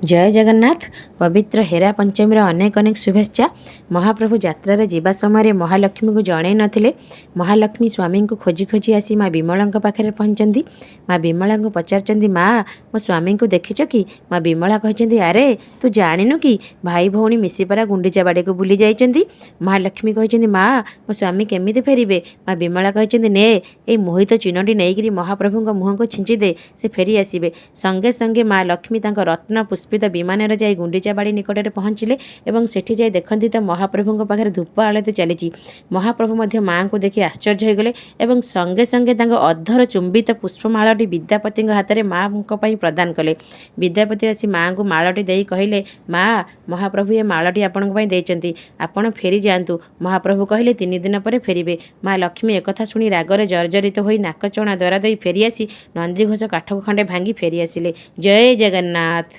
जय जगन्नाथ। पवित्र हेरा पंचमी अनेक अनेक शुभेच्छा। महाप्रभु यात्रा जीवा समय महालक्ष्मी को जन नथिले। महालक्ष्मी स्वामी को खोजी खोजी आसी माँ विमला पाखे पहुँचती। माँ विमला को पचार माँ मो स्वामी को देखिच कि? माँ विमला कहते अरे तू जानिनु कि भाई भौणी मिशीपरा गुंडीचा बाड़ी को बुली जाइछन्ती। महालक्ष्मी कहते माँ मो स्वामी केमिति फेरिबे? माँ विमला कहते ने ए मोहित चिन्हटी नहीं महाप्रभु मुह को छिंची दे से फेरी आसबे। संगे संगे माँ लक्ष्मी रत्न पुष्पित विमान जाई गुंडीचा बाड़ी निकट में पहुँचिले और सेठी जाई देखती तो महाप्रभु पाखे धूप आलती चली। महाप्रभु माँ को देखि आश्चर्य हो गले और संगे संगे अधर चुंबित पुष्पमालटी विद्यापति हाथ में माँ प्रदान कले। विद्यापति आसी माँ को मालटी दे कहले माँ महाप्रभु ये मालटी आपण आपण फेरी जातु। महाप्रभु कहले 3 दिन पर फेरिबे। माँ लक्ष्मी एक शुणी रागर जर्जरित हो नाकचणा द्वारा दई फेरी आसी नंदीघोष काठ खंडे भांगी फेरी आसिले। जय जगन्नाथ।